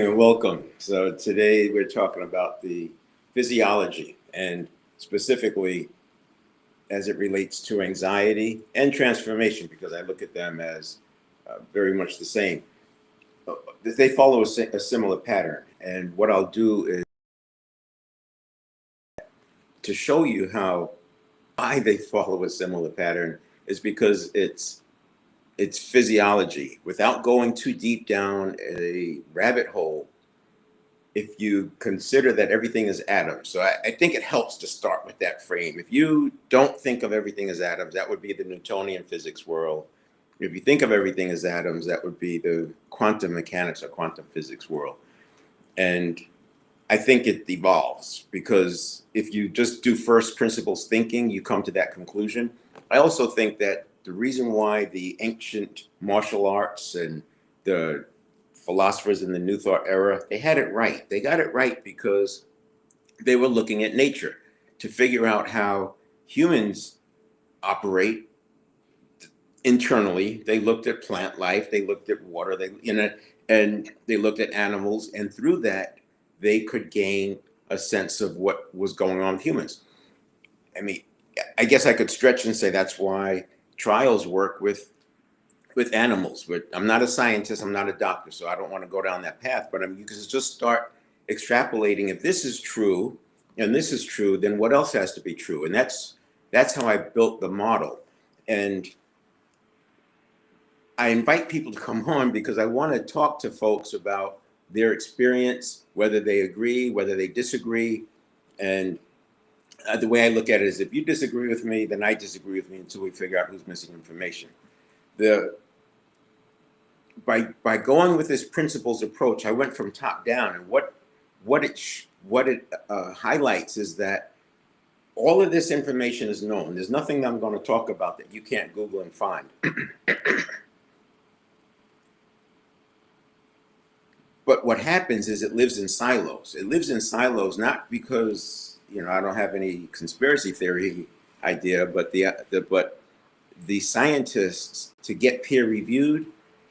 morning and welcome. So today we're talking about the physiology and specifically as it relates to anxiety and transformation, because I look at them as very much the same. They follow a similar pattern. And what I'll do is to show you how why they follow a similar pattern is because it's physiology without going too deep down a rabbit hole. If you consider that everything is atoms, so I think it helps to start with that frame. If you don't think of everything as atoms, that would be the Newtonian physics world. If you think of everything as atoms, that would be the quantum mechanics or quantum physics world. And I think it evolves because if you just do first principles thinking, you come to that conclusion. I also think that the reason why the ancient martial arts and the philosophers in the New Thought era, they had it right. They got it right because they were looking at nature to figure out how humans operate internally. They looked at plant life, they looked at water, and they looked at animals, and through that, they could gain a sense of what was going on with humans. I mean, I guess I could stretch and say that's why trials work with animals. But I'm not a scientist, I'm not a doctor, so I don't want to go down that path. But you can just start extrapolating. If this is true and this is true, then what else has to be true? And that's how I built the model. And I invite people to come on because I want to talk to folks about their experience, whether they agree, whether they disagree. And the way I look at it is if you disagree with me, then I disagree with me until we figure out who's missing information. By going with this principles approach, I went from top down, and what it highlights is that all of this information is known. There's nothing that I'm going to talk about that you can't Google and find. But what happens is it lives in silos. It lives in silos not because I don't have any conspiracy theory idea, but the scientists, to get peer reviewed,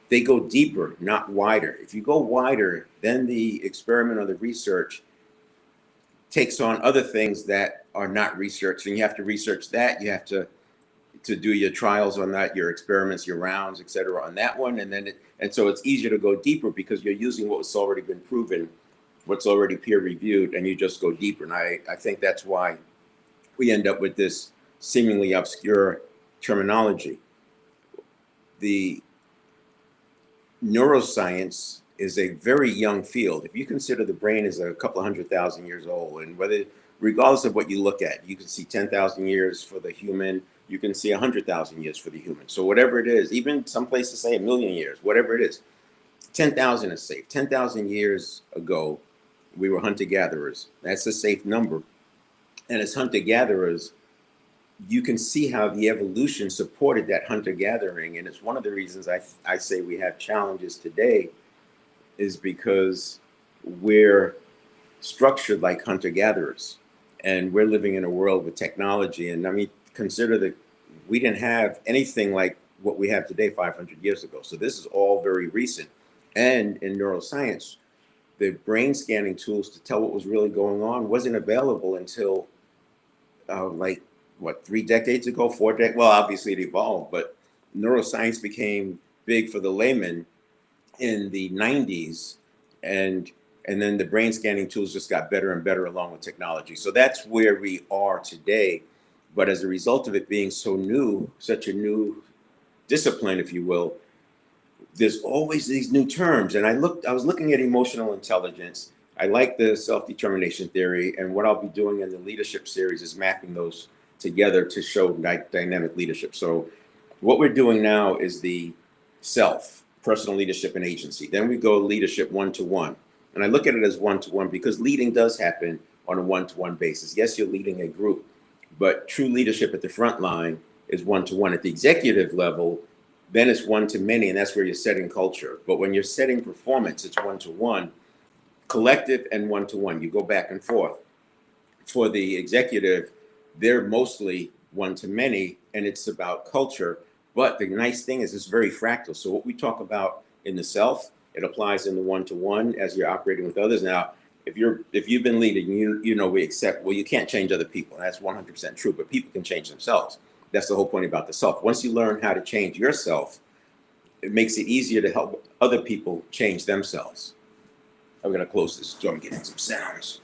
they go deeper, not wider. If you go wider, then the experiment or the research takes on other things that are not researched, and you have to research that. You have to do your trials on that, your experiments, your rounds, et cetera, on that one. And so it's easier to go deeper because you're using what's already been proven, what's already peer reviewed, and you just go deeper. And I think that's why we end up with this seemingly obscure terminology. The neuroscience is a very young field. If you consider the brain is a couple of 100,000 years old, and regardless of what you look at, you can see 10,000 years for the human, you can see 100,000 years for the human. So whatever it is, even some places say 1,000,000 years, whatever it is, 10,000 is safe. 10,000 years ago, we were hunter-gatherers. That's a safe number. And as hunter-gatherers, you can see how the evolution supported that hunter-gathering. And it's one of the reasons I say we have challenges today is because we're structured like hunter-gatherers. And we're living in a world with technology. And I mean, consider that we didn't have anything like what we have today 500 years ago. So this is all very recent. And in neuroscience, the brain scanning tools to tell what was really going on wasn't available until 3 decades ago, 4 decades. Well, obviously it evolved, but neuroscience became big for the layman in the 90s. And then the brain scanning tools just got better and better along with technology. So that's where we are today. But as a result of it being so new, such a new discipline, if you will, there's always these new terms. And I was looking at emotional intelligence. I like the self-determination theory. And what I'll be doing in the leadership series is mapping those together to show dynamic leadership. So what we're doing now is the self, personal leadership and agency. Then we go leadership one-to-one. And I look at it as one-to-one because leading does happen on a one-to-one basis. Yes, you're leading a group, but true leadership at the front line is one-to-one. At the executive level, then it's one-to-many, and that's where you're setting culture. But when you're setting performance, it's one-to-one, collective and one-to-one. You go back and forth. For the executive, they're mostly one-to-many, and it's about culture. But the nice thing is it's very fractal. So what we talk about in the self It applies in the one-to-one as you're operating with others. Now, if you've been leading, you know we accept, well, you can't change other people. That's 100% true, but people can change themselves. That's the whole point about the self. Once you learn how to change yourself, it makes it easier to help other people change themselves. I'm gonna close this door. I'm getting some sounds.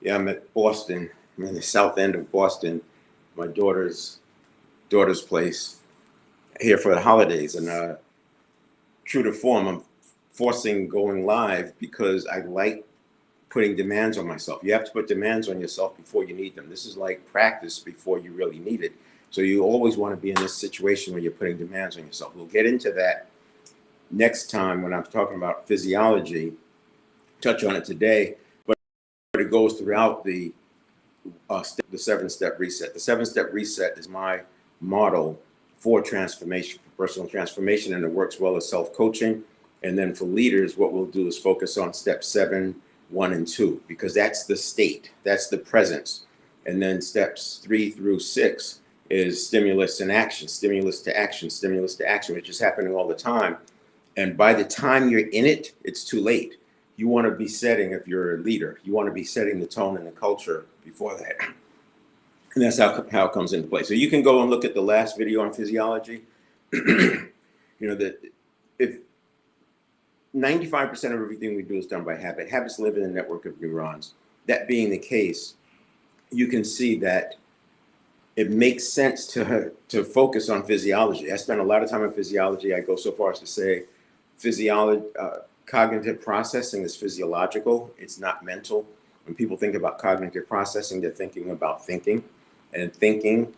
Yeah, I'm at Boston. I'm in the south end of Boston, my daughter's place here for the holidays. And true to form, I'm forcing going live because I like putting demands on myself. You have to put demands on yourself before you need them. This is like practice before you really need it. So you always want to be in this situation where you're putting demands on yourself. We'll get into that next time when I'm talking about physiology, touch on it today, but it goes throughout the 7-step reset. The 7-step reset is my model for transformation, for personal transformation, and it works well as self-coaching. And then for leaders, what we'll do is focus on step 7, 1, and 2, because that's the state, that's the presence. And then steps 3 through 6 is stimulus and action, stimulus to action, stimulus to action, which is happening all the time. And by the time you're in it, it's too late. You want to be setting, if you're a leader, you want to be setting the tone and the culture before that. And that's how it comes into play. So you can go and look at the last video on physiology. You know, that if 95% of everything we do is done by habit, habits live in a network of neurons. That being the case, you can see that it makes sense to focus on physiology. I spend a lot of time in physiology. I go so far as to say physiology, cognitive processing is physiological. It's not mental. When people think about cognitive processing, they're thinking about thinking. And thinking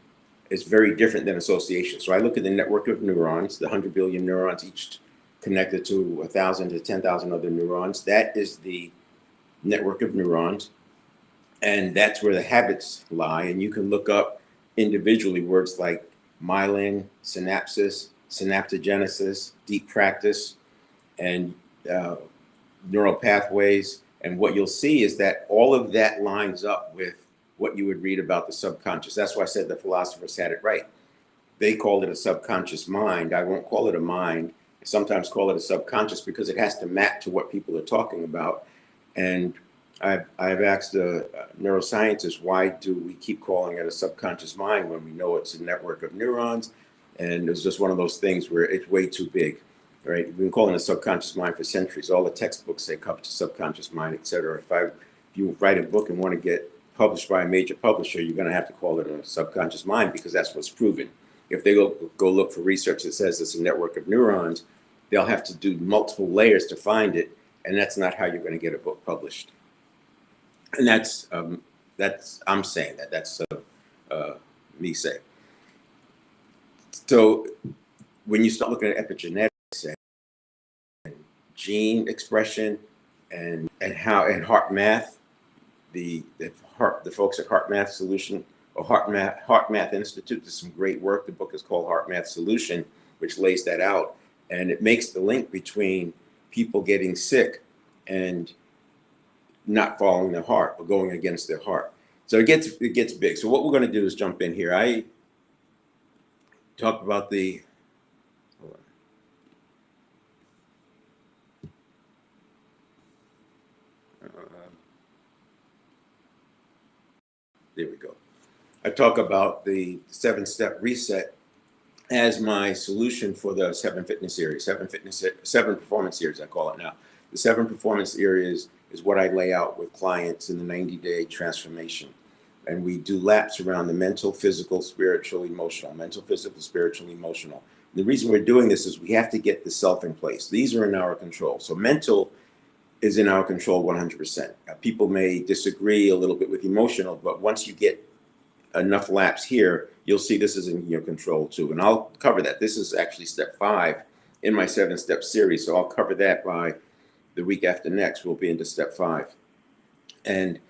is very different than association. So I look at the network of neurons, the 100 billion neurons, each connected to 1,000 to 10,000 other neurons. That is the network of neurons. And that's where the habits lie. And you can look up individually words like myelin, synapsis, synaptogenesis, deep practice, and neural pathways. And what you'll see is that all of that lines up with what you would read about the subconscious. That's why I said the philosophers had it right. They called it a subconscious mind. I won't call it a mind. I sometimes call it a subconscious because it has to map to what people are talking about. And I've asked a neuroscientist, why do we keep calling it a subconscious mind when we know it's a network of neurons? And it's just one of those things where it's way too big, right? We've been calling it a subconscious mind for centuries. All the textbooks say subconscious mind, et cetera. If you write a book and want to get published by a major publisher, you're going to have to call it a subconscious mind because that's what's proven. If they go look for research that says it's a network of neurons, they'll have to do multiple layers to find it, and that's not how you're going to get a book published. And that's I'm saying that. That's me saying. So when you start looking at epigenetics and gene expression and heart math, the folks at Heart Math Solution or Heart Math Institute did some great work. The book is called Heart Math Solution, which lays that out, and it makes the link between people getting sick and not following their heart or going against their heart. So it gets big. So what we're going to do is jump in here. I talk about the there we go. I talk about the 7-step reset as my solution for the 7 performance series, I call it now. The 7 performance areas is what I lay out with clients in the 90-day transformation. And we do laps around the mental, physical, spiritual, emotional, mental, physical, spiritual, emotional. The reason we're doing this is we have to get the self in place. These are in our control. So mental is in our control 100%. People may disagree a little bit with emotional, but once you get enough laps here, you'll see this is in your control too. And I'll cover that. This is actually step 5 in my 7-step series. So I'll cover that by the week after next. We'll be into step 5. And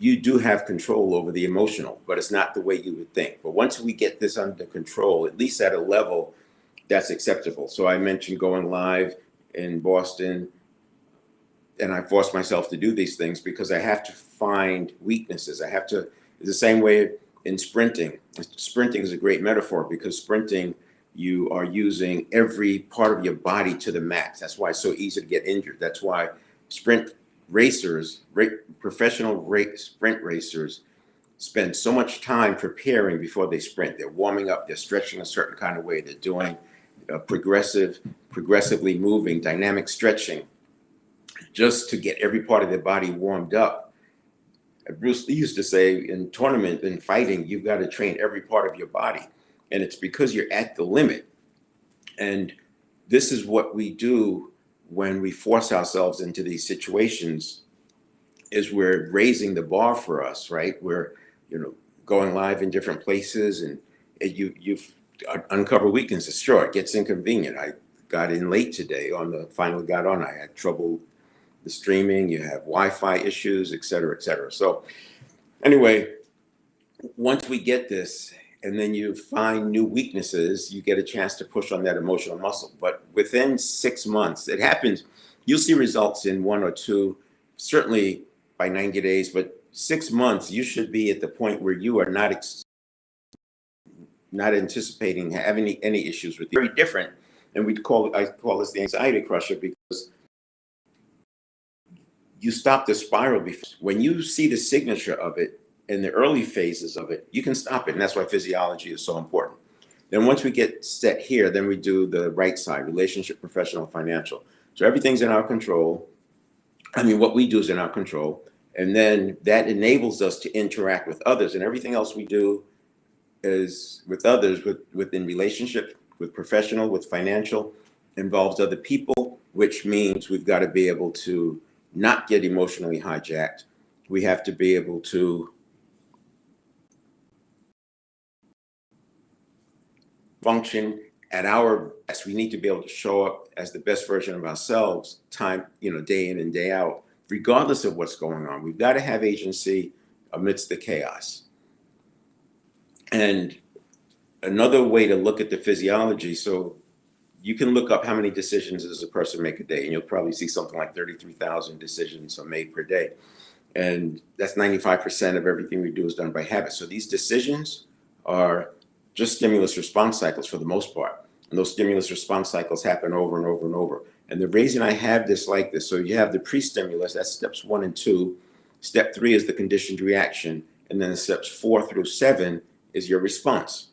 you do have control over the emotional, but it's not the way you would think. But once we get this under control, at least at a level that's acceptable. So I mentioned going live in Boston and I force myself to do these things because I have to find weaknesses. I have to, it's the same way in sprinting. Sprinting is a great metaphor because sprinting, you are using every part of your body to the max. That's why it's so easy to get injured. That's why sprint racers, sprint racers spend so much time preparing before they sprint. They're warming up, they're stretching a certain kind of way, they're doing progressively moving, dynamic stretching, just to get every part of their body warmed up. Bruce Lee used to say in tournament and fighting, you've got to train every part of your body. And it's because you're at the limit. And this is what we do when we force ourselves into these situations, is we're raising the bar for us, right? We're, going live in different places, and you've uncover weaknesses. Sure, it gets inconvenient. I got in late today finally got on. I had trouble the streaming, you have Wi-Fi issues, et cetera, et cetera. So anyway, once we get this, and then you find new weaknesses, you get a chance to push on that emotional muscle. But within 6 months, it happens. You'll see results in 1 or 2, certainly by 90 days, but 6 months, you should be at the point where you are not anticipating having any issues with you. Very different. And I call this the anxiety crusher, because you stop the spiral before. When you see the signature of it in the early phases of it, you can stop it. And that's why physiology is so important. Then once we get set here, then we do the right side: relationship, professional, financial. So everything's in our control. What we do is in our control. And then that enables us to interact with others. And everything else we do is with others, within relationship, with professional, with financial, involves other people, which means we've got to be able to not get emotionally hijacked. We have to be able to function at our best. We need to be able to show up as the best version of ourselves, day in and day out, regardless of what's going on. We've got to have agency amidst the chaos. And another way to look at the physiology, so you can look up how many decisions does a person make a day, and you'll probably see something like 33,000 decisions are made per day. And that's 95% of everything we do is done by habit. So these decisions are just stimulus response cycles for the most part. And those stimulus response cycles happen over and over and over. And the reason I have this like this, so you have the pre-stimulus, that's steps 1 and 2. Step 3 is the conditioned reaction. And then steps 4 through 7 is your response.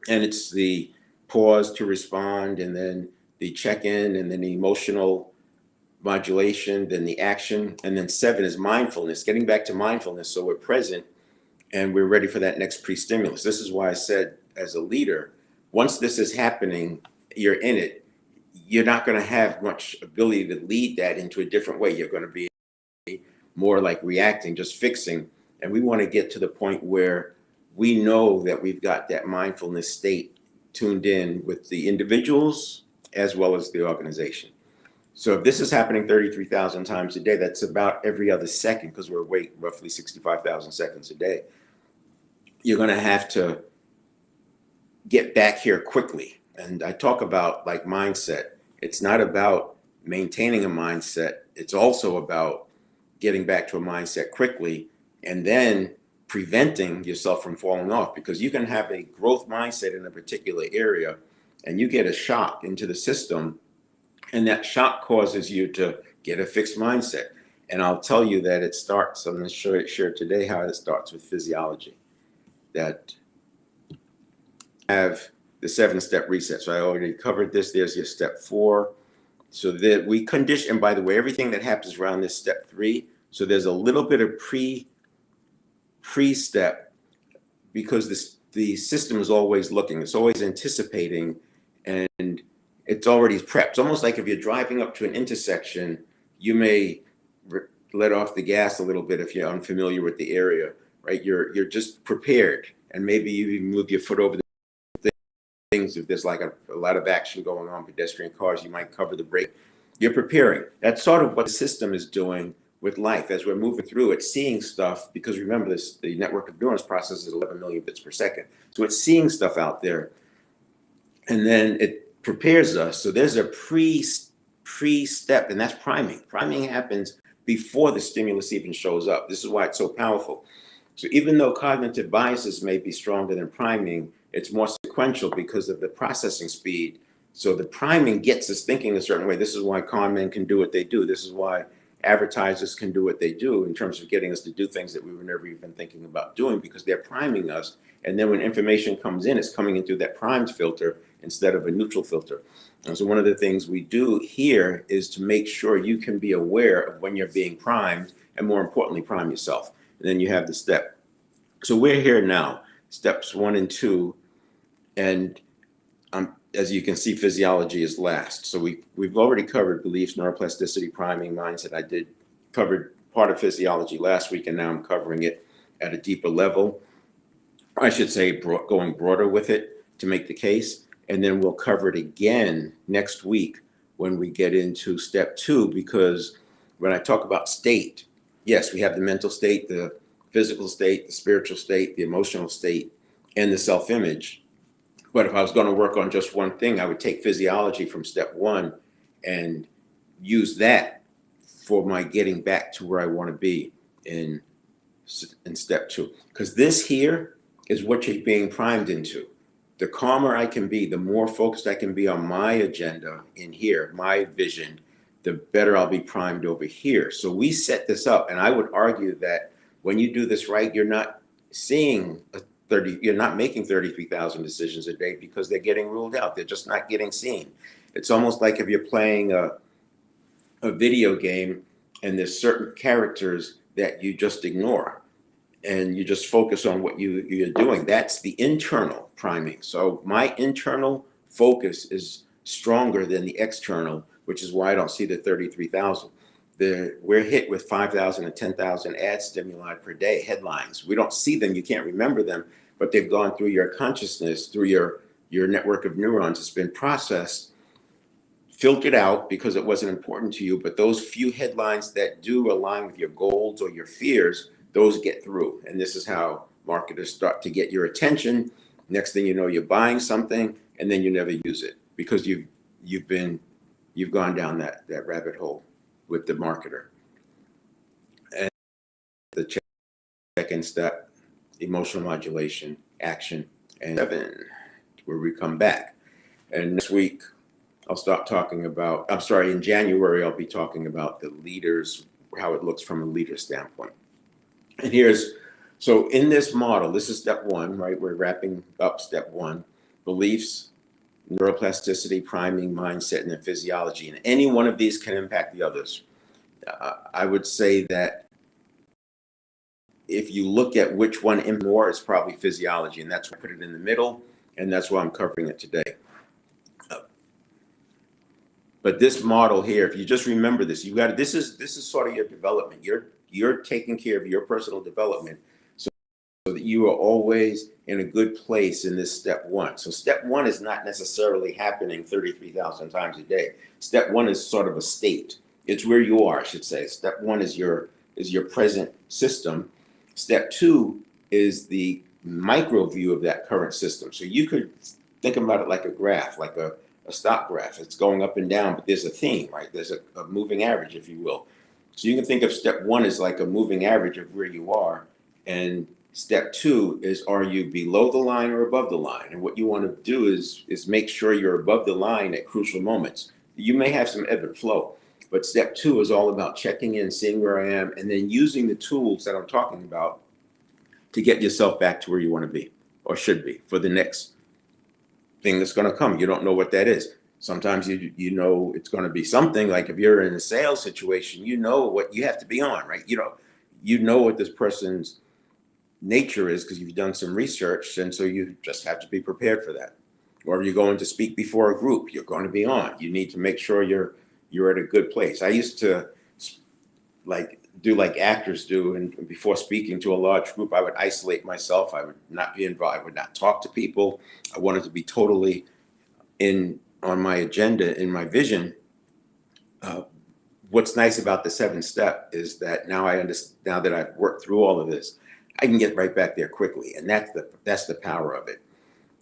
And it's the pause to respond, and then the check-in, and then the emotional modulation, then the action, and then 7 is mindfulness, getting back to mindfulness so we're present and we're ready for that next pre-stimulus. This is why I said, as a leader, once this is happening, you're in it, you're not going to have much ability to lead that into a different way. You're going to be more like reacting, just fixing. And we want to get to the point where we know that we've got that mindfulness state tuned in with the individuals as well as the organization. So if this is happening 33,000 times a day, that's about every other second, because we're awake roughly 65,000 seconds a day. You're going to have to get back here quickly. And I talk about like mindset. It's not about maintaining a mindset. It's also about getting back to a mindset quickly, and then preventing yourself from falling off, because you can have a growth mindset in a particular area and you get a shock into the system, and that shock causes you to get a fixed mindset. And I'll tell you that it starts, I'm going to share today how it starts with physiology. That have the 7-step reset. So I already covered this. There's your step 4. So that we condition, and by the way, everything that happens around this step 3, so there's a little bit of pre-step, because the system is always looking, it's always anticipating, and it's already prepped. It's almost like if you're driving up to an intersection, you may let off the gas a little bit if you're unfamiliar with the area, right? You're just prepared, and maybe you even move your foot over the things. If there's like a lot of action going on, pedestrian cars, you might cover the brake. You're preparing. That's sort of what the system is doing with life as we're moving through. It's seeing stuff, because remember this, the network of neurons processes 11 million bits per second. So it's seeing stuff out there, and then it prepares us. So there's a pre-step, and that's priming. Priming happens before the stimulus even shows up. This is why it's so powerful. So even though cognitive biases may be stronger than priming, it's more sequential because of the processing speed. So the priming gets us thinking a certain way. This is why con men can do what they do. This is why advertisers can do what they do in terms of getting us to do things that we were never even thinking about doing, because they're priming us. And then when information comes in, it's coming in through that primed filter instead of a neutral filter. And so one of the things we do here is to make sure you can be aware of when you're being primed, and more importantly, prime yourself. And then you have the step. So we're here now, steps 1 and 2. And as you can see, physiology is last. So we've already covered beliefs, neuroplasticity, priming, mindset. I did covered part of physiology last week, and now I'm covering it at a deeper level. I should say going broader with it to make the case. And then we'll cover it again next week when we get into step 2, because when I talk about state, yes, we have the mental state, the physical state, the spiritual state, the emotional state, and the self-image. But if I was going to work on just one thing, I would take physiology from step 1 and use that for my getting back to where I want to be in step 2. Because this here is what you're being primed into. The calmer I can be, the more focused I can be on my agenda in here, my vision, the better I'll be primed over here. So we set this up, and I would argue that when you do this right, you're not you're not making 33,000 decisions a day because they're getting ruled out. They're just not getting seen. It's almost like if you're playing a video game and there's certain characters that you just ignore and you just focus on what you're doing. That's the internal priming. So my internal focus is stronger than the external, which is why I don't see the 33,000. We're hit with 5,000 and 10,000 ad stimuli per day, headlines. We don't see them, you can't remember them, but they've gone through your consciousness, through your network of neurons. It's been processed, filtered out because it wasn't important to you, but those few headlines that do align with your goals or your fears, those get through. And this is how marketers start to get your attention. Next thing you know, you're buying something, and then you never use it because you've gone down that rabbit hole with the marketer. And the second step, emotional modulation, action, and 7, where we come back. And next week, I'll start talking about, in January, I'll be talking about the leaders, how it looks from a leader standpoint. And so in this model, this is step 1, right? We're wrapping up step 1, beliefs, neuroplasticity, priming, mindset, and then physiology. And any one of these can impact the others. I would say that if you look at which one more, it's probably physiology. And that's why I put it in the middle. And that's why I'm covering it today. But this model here, if you just remember this, this is sort of your development. You're taking care of your personal development so that you are always in a good place in this step 1. So step 1 is not necessarily happening 33,000 times a day. Step 1 is sort of a state. It's where you are, I should say. Step 1 is your present system. Step 2 is the micro view of that current system. So you could think about it like a graph, like a stock graph. It's going up and down, but there's a theme, right? There's a moving average, if you will. So you can think of step 1 as like a moving average of where you are. And step 2 is, are you below the line or above the line? And what you want to do is make sure you're above the line at crucial moments. You may have some ebb and flow, but step 2 is all about checking in, seeing where I am, and then using the tools that I'm talking about to get yourself back to where you want to be or should be for the next thing that's going to come. You don't know what that is. Sometimes you know it's going to be something, like if you're in a sales situation, you know what you have to be on, right? You know what this person's nature is because you've done some research, and so you just have to be prepared for that. Or if you're going to speak before a group, you're going to be on. You need to make sure you're at a good place. I used to do like actors do, and before speaking to a large group, I would isolate myself. I would not be involved. I would not talk to people. I wanted to be totally on my agenda, in my vision. What's nice about the 7th step is that now I understand. Now that I've worked through all of this, I can get right back there quickly, and that's the power of it.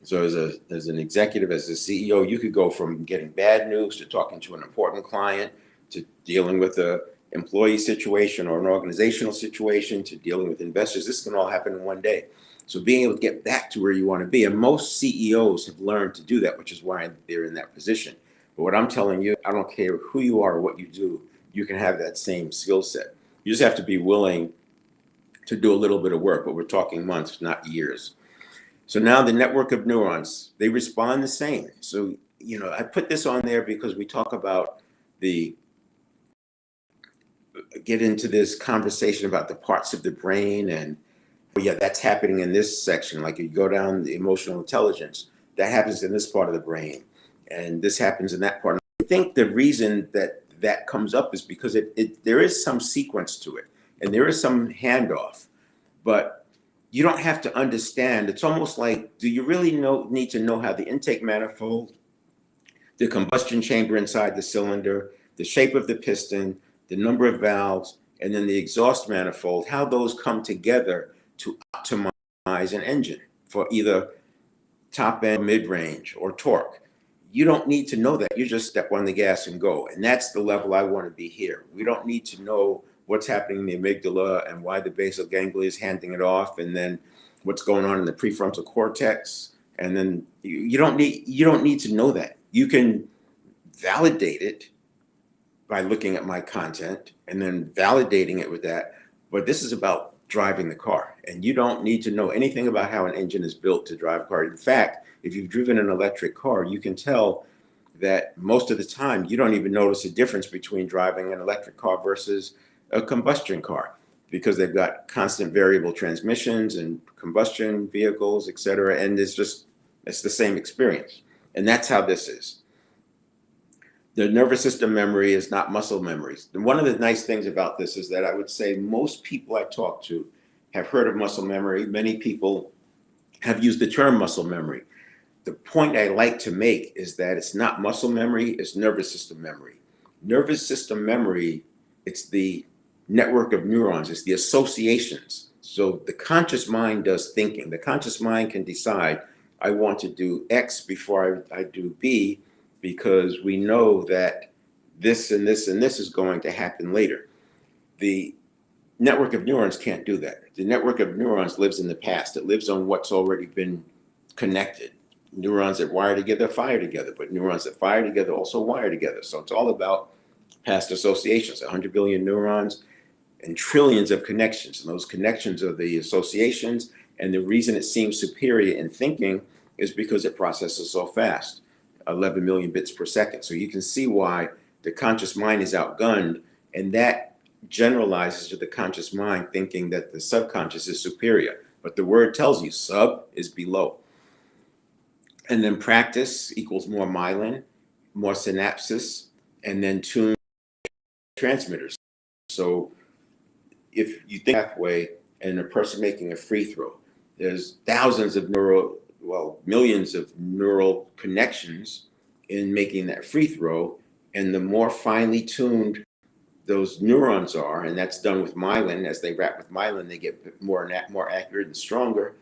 So as an executive, as a CEO, you could go from getting bad news to talking to an important client to dealing with a employee situation or an organizational situation to dealing with investors. This can all happen in one day. So being able to get back to where you want to be, and most CEOs have learned to do that, which is why they're in that position. But what I'm telling you, I don't care who you are or what you do, you can have that same skill set. You just have to be willing to do a little bit of work, but we're talking months, not years. So now the network of neurons, they respond the same. So, I put this on there because we talk about get into this conversation about the parts of the brain and, yeah, that's happening in this section. Like you go down the emotional intelligence, that happens in this part of the brain, and this happens in that part. I think the reason that comes up is because there is some sequence to it, and there is some handoff, but you don't have to understand. It's almost like, do you really need to know how the intake manifold, the combustion chamber inside the cylinder, the shape of the piston, the number of valves, and then the exhaust manifold, how those come together to optimize an engine for either top end, mid range, or torque? You don't need to know that. You just step on the gas and go. And that's the level I want to be here. We don't need to know what's happening in the amygdala and why the basal ganglia is handing it off, and then what's going on in the prefrontal cortex. And then you don't need to know that. You can validate it by looking at my content and then validating it with that. But this is about driving the car. And you don't need to know anything about how an engine is built to drive a car. In fact, if you've driven an electric car, you can tell that most of the time you don't even notice a difference between driving an electric car versus a combustion car, because they've got constant variable transmissions and combustion vehicles, et cetera. And it's the same experience. And that's how this is. The nervous system memory is not muscle memories. And one of the nice things about this is that I would say most people I talk to have heard of muscle memory. Many people have used the term muscle memory. The point I like to make is that it's not muscle memory, it's nervous system memory. Nervous system memory, it's the network of neurons, it's the associations. So the conscious mind does thinking. The conscious mind can decide, I want to do X before I do B, because we know that this and this and this is going to happen later. The network of neurons can't do that. The network of neurons lives in the past. It lives on what's already been connected. Neurons that wire together fire together, but neurons that fire together also wire together. So it's all about past associations. 100 billion neurons and trillions of connections. And those connections are the associations. And the reason it seems superior in thinking is because it processes so fast. 11 million bits per second. So you can see why the conscious mind is outgunned, and that generalizes to the conscious mind thinking that the subconscious is superior. But the word tells you sub is below. And then practice equals more myelin, more synapses, and then tuned transmitters. So if you think pathway and a person making a free throw, there's thousands of millions of neural connections in making that free throw. And the more finely tuned those neurons are, and that's done with myelin, as they wrap with myelin, they get more accurate and stronger,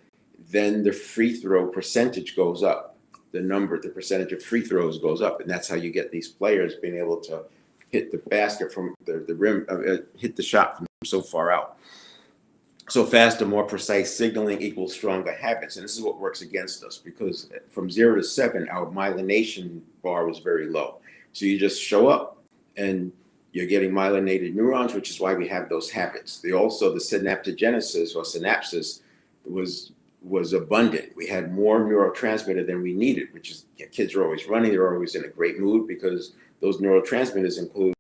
then the free throw percentage goes up. The percentage of free throws goes up. And that's how you get these players being able to hit the basket from the rim, hit the shot from so far out. So faster, more precise signaling equals stronger habits. And this is what works against us, because from 0 to 7, our myelination bar was very low. So you just show up and you're getting myelinated neurons, which is why we have those habits. The synaptogenesis or synapses was abundant. We had more neurotransmitter than we needed, which is, kids are always running. They're always in a great mood because those neurotransmitters include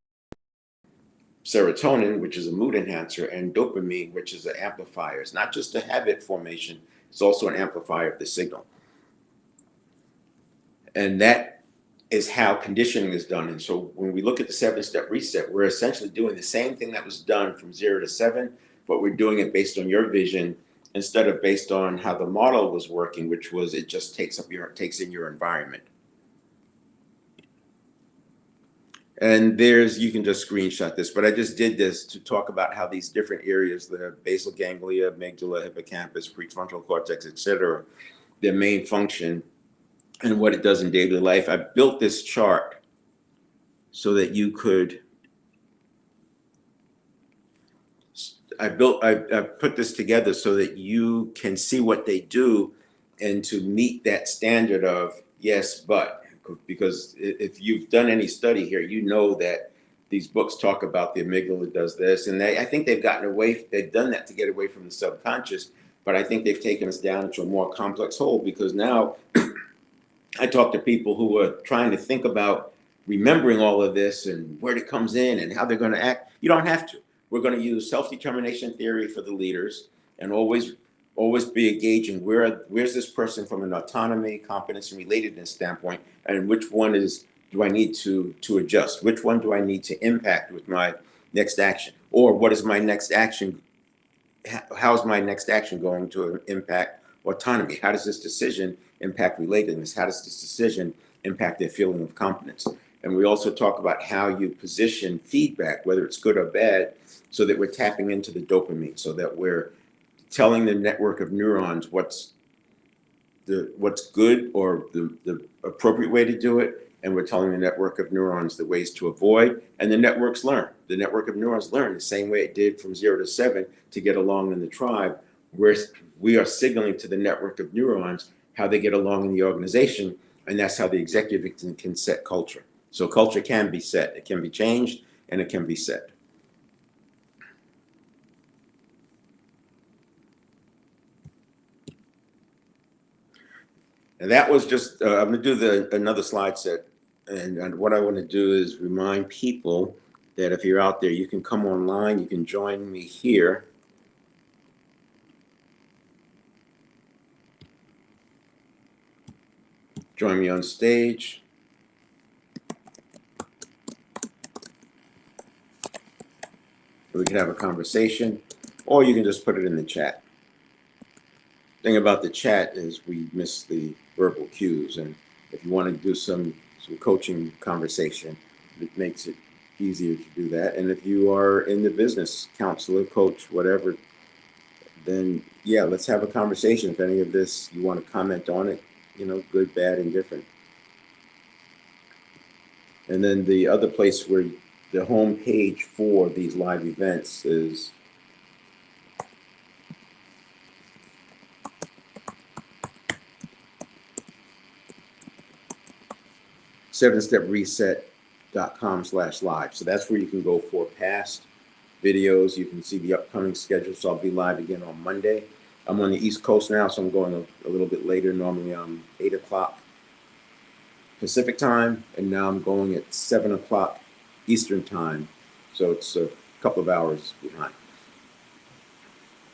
serotonin, which is a mood enhancer, and dopamine, which is an amplifier. It's not just a habit formation, it's also an amplifier of the signal. And that is how conditioning is done. And so when we look at the 7-step reset, we're essentially doing the same thing that was done from 0 to 7, but we're doing it based on your vision instead of based on how the model was working, which was it just takes in your environment. And you can just screenshot this, but I just did this to talk about how these different areas, the basal ganglia, amygdala, hippocampus, prefrontal cortex, et cetera, their main function and what it does in daily life. I built this chart so that you could, I put this together so that you can see what they do and to meet that standard of yes, but, because if you've done any study here, you know that these books talk about the amygdala does this, and I think they've gotten away, they've done that to get away from the subconscious, but I think they've taken us down into a more complex hole, because now I talk to people who are trying to think about remembering all of this and where it comes in and how they're going to act. You don't have to. We're going to use self-determination theory for the leaders, and always be engaging where's this person from an autonomy, competence, and relatedness standpoint, and which one do I need to adjust? Which one do I need to impact with my next action? Or what is my next action? How's my next action going to impact autonomy? How does this decision impact relatedness? How does this decision impact their feeling of competence? And we also talk about how you position feedback, whether it's good or bad, so that we're tapping into the dopamine, so that we're telling the network of neurons what's good, or the appropriate way to do it, and we're telling the network of neurons the ways to avoid, and the networks learn. The network of neurons learn the same way it did from 0 to 7 to get along in the tribe, where we are signaling to the network of neurons how they get along in the organization, and that's how the executive can set culture. So culture can be set, it can be changed, and it can be set. And that was just, I'm going to do another slide set. And what I want to do is remind people that if you're out there, you can come online, you can join me here. Join me on stage. We can have a conversation, or you can just put it in the chat. Thing about the chat is we miss the verbal cues, and if you want to do some coaching conversation, it makes it easier to do that. And if you are in the business, counselor, coach, whatever, then yeah, let's have a conversation. If any of this you want to comment on it, good, bad, and different. And then the other place where the home page for these live events is sevenstepreset.com/live. So that's where you can go for past videos. You can see the upcoming schedule. So I'll be live again on Monday. I'm on the East Coast now, so I'm going a little bit later. Normally I'm 8 o'clock Pacific time, and now I'm going at 7 o'clock Eastern time. So it's a couple of hours behind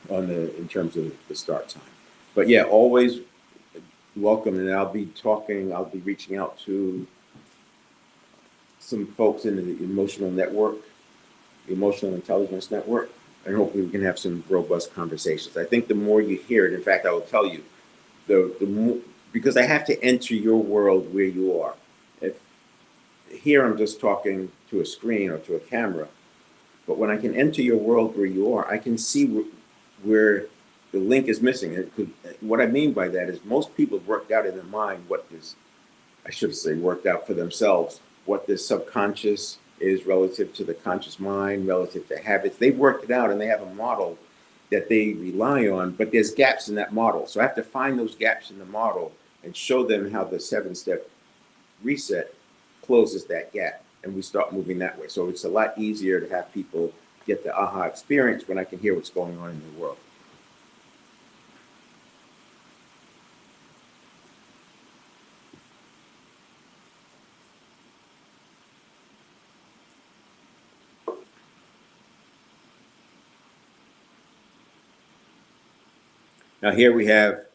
in terms of the start time. But yeah, always welcome. And I'll be reaching out to some folks in the emotional network, the emotional intelligence network, and hopefully we can have some robust conversations. I think the more you hear it, in fact, I will tell you, the more, because I have to enter your world where you are. Here I'm just talking to a screen or to a camera, but when I can enter your world where you are, I can see where the link is missing. What I mean by that is most people have worked out in their mind worked out for themselves, what the subconscious is relative to the conscious mind, relative to habits. They've worked it out and they have a model that they rely on, but there's gaps in that model. So I have to find those gaps in the model and show them how the 7-step reset closes that gap, and we start moving that way. So it's a lot easier to have people get the aha experience when I can hear what's going on in the world. Now here we have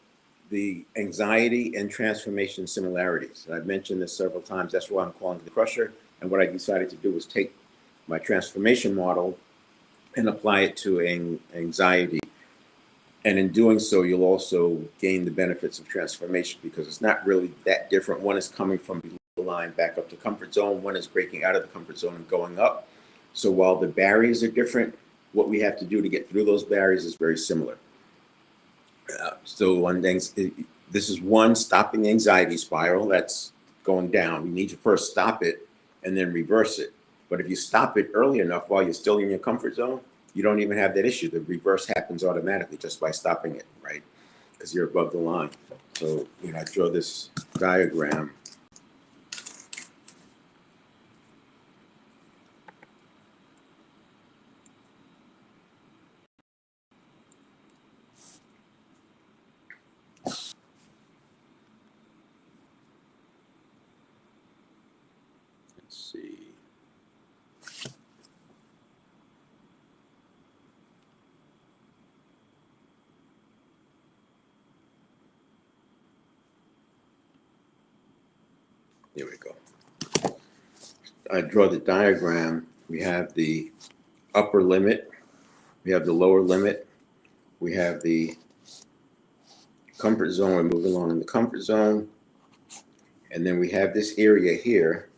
the anxiety and transformation similarities. And I've mentioned this several times. That's why I'm calling it the crusher. And what I decided to do was take my transformation model and apply it to anxiety. And in doing so, you'll also gain the benefits of transformation, because it's not really that different. One is coming from below the line back up to comfort zone. One is breaking out of the comfort zone and going up. So while the barriers are different, what we have to do to get through those barriers is very similar. So one thing, this is one stopping anxiety spiral that's going down. You need to first stop it and then reverse it. But if you stop it early enough while you're still in your comfort zone, you don't even have that issue. The reverse happens automatically just by stopping it, right? Because you're above the line. So, I draw this diagram. Let's see. Here we go. I draw the diagram. We have the upper limit. We have the lower limit. We have the comfort zone. We're moving along in the comfort zone. And then we have this area here.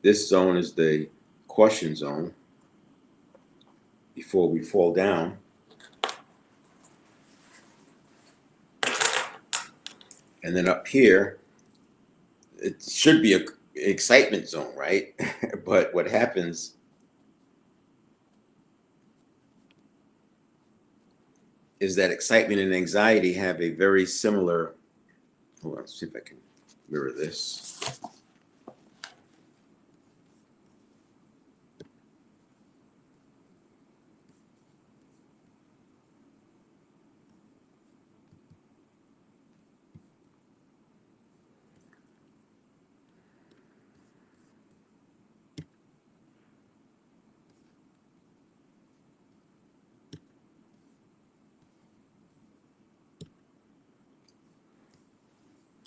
This zone is the caution zone before we fall down. And then up here, it should be an excitement zone, right? But what happens is that excitement and anxiety have a very similar, hold on, let's see if I can mirror this.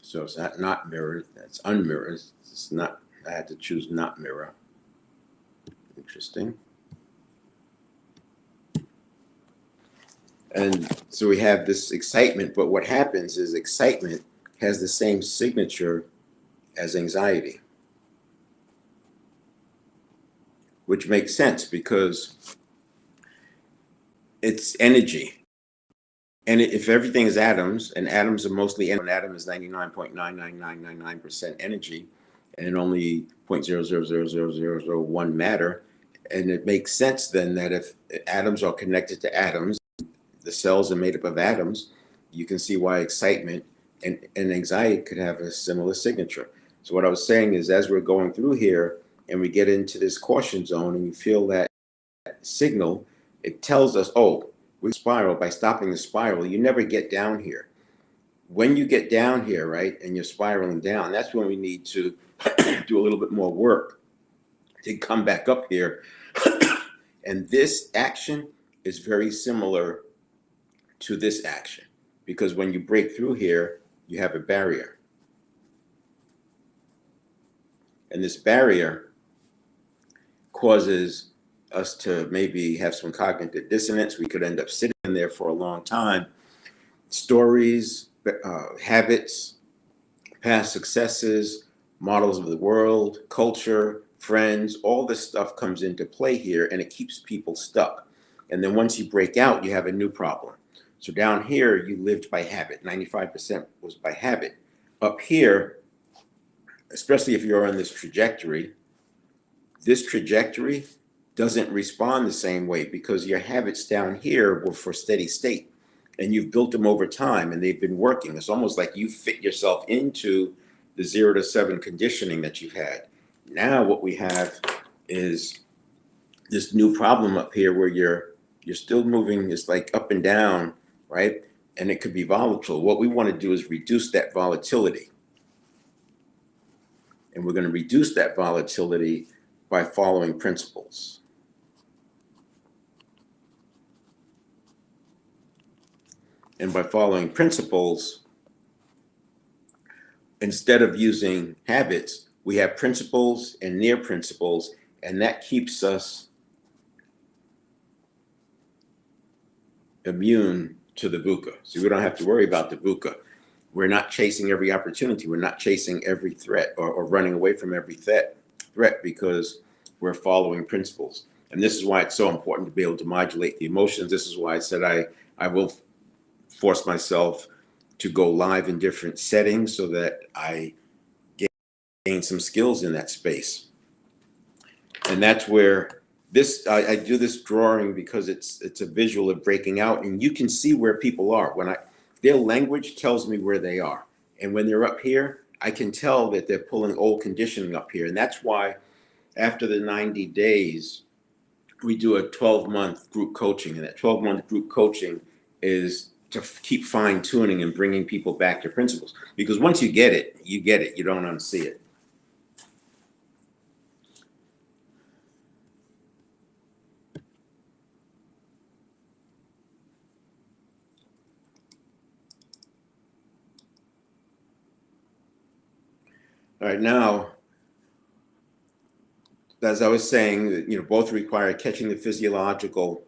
So it's not mirrored, that's unmirrored. It's not, I had to choose not mirror. Interesting. And so we have this excitement, but what happens is excitement has the same signature as anxiety, which makes sense because it's energy. And if everything is atoms, and atoms are mostly, an atom is 99.99999% energy, and only 0.000001 matter, and it makes sense then that if atoms are connected to atoms, the cells are made up of atoms, you can see why excitement and anxiety could have a similar signature. So what I was saying is, as we're going through here and we get into this caution zone and you feel that signal, it tells us, oh, we spiral. By stopping the spiral, you never get down here. When you get down here, right, and you're spiraling down, that's when we need to do a little bit more work to come back up here. And this action is very similar to this action, because when you break through here, you have a barrier. And this barrier causes us to maybe have some cognitive dissonance. We could end up sitting there for a long time. Stories, habits, past successes, models of the world, culture, friends, all this stuff comes into play here, and it keeps people stuck. And then once you break out, you have a new problem. So down here, you lived by habit. 95% was by habit. Up here, especially if you're on this trajectory doesn't respond the same way because your habits down here were for steady state, and you've built them over time and they've been working. It's almost like you fit yourself into the 0 to 7 conditioning that you've had. Now what we have is this new problem up here where you're still moving, it's like up and down, right? And it could be volatile. What we want to do is reduce that volatility. And we're going to reduce that volatility by following principles. And by following principles, instead of using habits, we have principles and near principles, and that keeps us immune to the VUCA. So we don't have to worry about the VUCA. We're not chasing every opportunity. We're not chasing every threat or running away from every threat because we're following principles. And this is why it's so important to be able to modulate the emotions. This is why I said I will force myself to go live in different settings so that I gain some skills in that space. And that's where I do this drawing because it's a visual of breaking out, and you can see where people are. Their language tells me where they are. And when they're up here, I can tell that they're pulling old conditioning up here. And that's why after the 90 days, we do a 12-month group coaching. And that 12-month group coaching is to keep fine tuning and bringing people back to principles. Because once you get it, you get it. You don't unsee it. All right, now, as I was saying, both require catching the physiological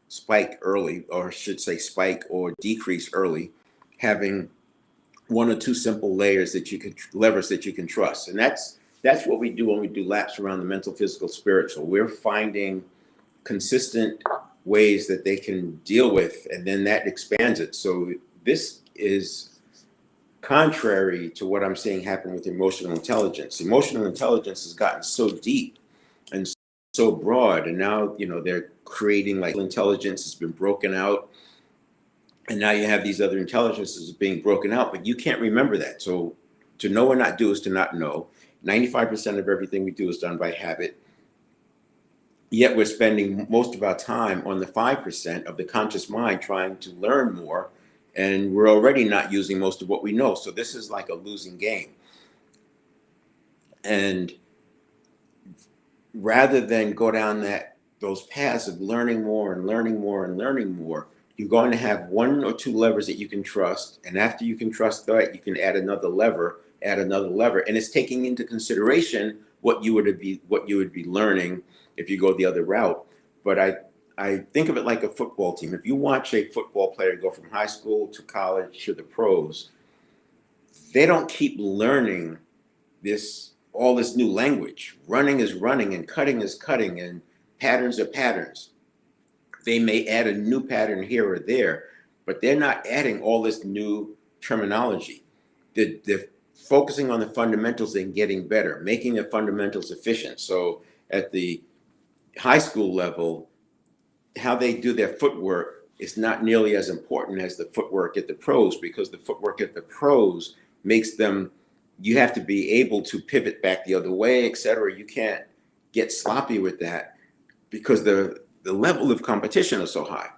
spike early, or I should say spike or decrease early, having one or two simple levers that you can trust. And that's what we do when we do laps around the mental, physical, spiritual. We're finding consistent ways that they can deal with, and then that expands it. So this is contrary to what I'm seeing happen with emotional intelligence. Emotional intelligence has gotten so deep and so broad, and now they're creating like intelligence has been broken out, and now you have these other intelligences being broken out, but you can't remember that. So to know or not do is to not know. 95% of everything we do is done by habit, yet we're spending most of our time on the 5% of the conscious mind trying to learn more, and we're already not using most of what we know. So this is like a losing game. And rather than go down those paths of learning more and learning more and learning more, you're going to have one or two levers that you can trust. And after you can trust that, you can add another lever, and it's taking into consideration what you would be learning if you go the other route. But I think of it like a football team. If you watch a football player go from high school to college to the pros, they don't keep learning all this new language. Running is running and cutting is cutting and patterns are patterns. They may add a new pattern here or there, but they're not adding all this new terminology. They're focusing on the fundamentals and getting better, making the fundamentals efficient. So at the high school level, how they do their footwork is not nearly as important as the footwork at the pros, because the footwork at the pros makes them, you have to be able to pivot back the other way, et cetera. You can't get sloppy with that because the level of competition is so high.